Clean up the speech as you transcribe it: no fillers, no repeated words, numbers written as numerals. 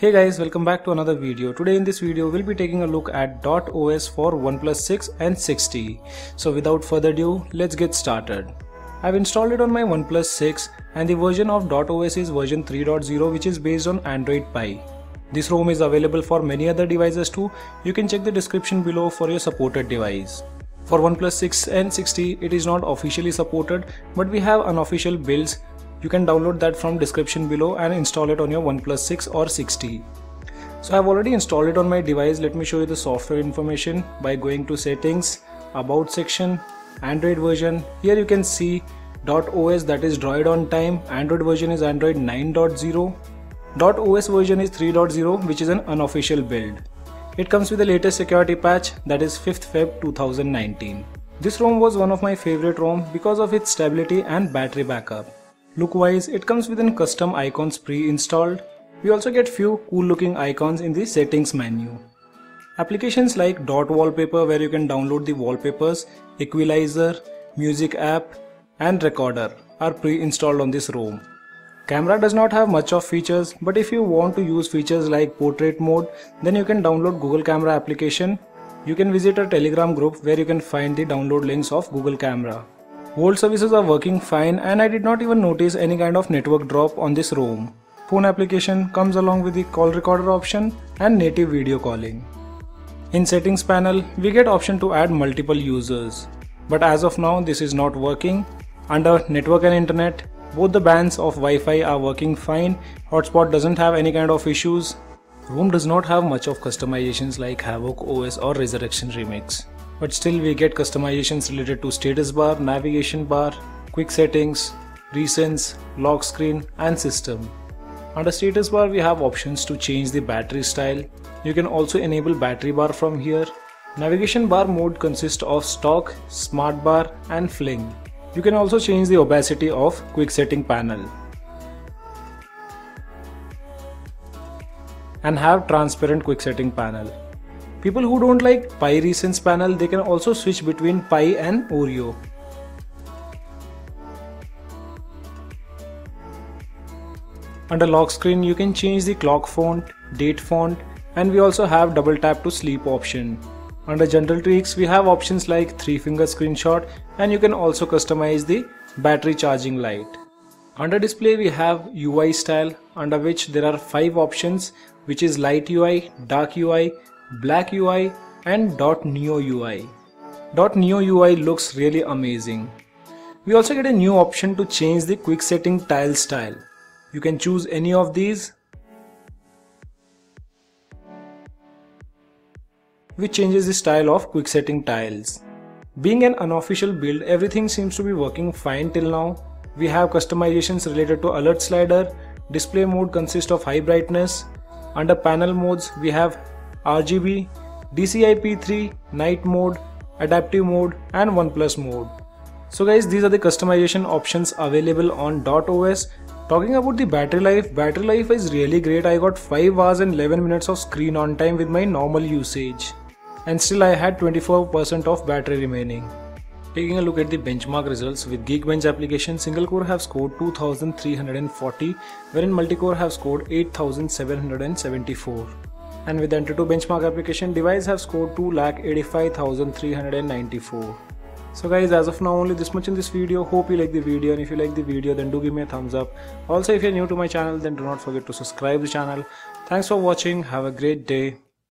Hey guys, welcome back to another video. Today in this video we'll be taking a look at .os for OnePlus 6 and 6T. So without further ado, let's get started. I've installed it on my OnePlus 6 and the version of .os is version 3.0 which is based on Android Pie. This ROM is available for many other devices too. You can check the description below for your supported device. For OnePlus 6 and 6T, it is not officially supported, but we have unofficial builds. You can download that from description below and install it on your OnePlus 6 or 6T. So I've already installed it on my device. Let me show you the software information by going to settings, about section, Android version. Here you can see .os, that is Droid on time. Android version is Android 9.0. .os version is 3.0 which is an unofficial build. It comes with the latest security patch, that is 5th Feb 2019. This ROM was one of my favorite ROM because of its stability and battery backup. Look wise, it comes with custom icons pre-installed. We also get few cool looking icons in the settings menu. Applications like dot wallpaper, where you can download the wallpapers, equalizer, music app and recorder are pre-installed on this ROM. Camera does not have much of features, but if you want to use features like portrait mode, then you can download Google Camera application. You can visit a Telegram group where you can find the download links of Google Camera. Old services are working fine and I did not even notice any kind of network drop on this ROM. Phone application comes along with the call recorder option and native video calling. In settings panel, we get option to add multiple users. But as of now, this is not working. Under network and internet, both the bands of Wi-Fi are working fine. Hotspot doesn't have any kind of issues. ROM does not have much of customizations like Havoc OS or Resurrection Remix. But still we get customizations related to status bar, navigation bar, quick settings, recents, lock screen and system. Under status bar we have options to change the battery style. You can also enable battery bar from here. Navigation bar mode consists of stock, smart bar and fling. You can also change the opacity of quick setting panel. And have transparent quick setting panel. People who don't like Pi Recents panel, they can also switch between Pi and Oreo. Under lock screen, you can change the clock font, date font, and we also have double tap to sleep option. Under general tweaks, we have options like 3-finger screenshot and you can also customize the battery charging light. Under display, we have UI style, under which there are 5 options, which is light UI, dark UI, black UI and .neo UI. .neo UI looks really amazing. We also get a new option to change the quick setting tile style. You can choose any of these, which changes the style of quick setting tiles. Being an unofficial build, everything seems to be working fine till now. We have customizations related to alert slider. Display mode consists of high brightness. Under panel modes, we have RGB, DCI-P3, night mode, adaptive mode and OnePlus mode. So guys, these are the customization options available on .os. Talking about the battery life is really great. I got 5 hours and 11 minutes of screen on time with my normal usage. And still I had 24% of battery remaining. Taking a look at the benchmark results, with Geekbench application, single core have scored 2340, wherein multi-core have scored 8774. And with Antutu benchmark application, device have scored 2,85,394. So guys, as of now only this much in this video. Hope you like the video, and if you like the video then do give me a thumbs up. Also if you're new to my channel then do not forget to subscribe the channel. Thanks for watching. Have a great day.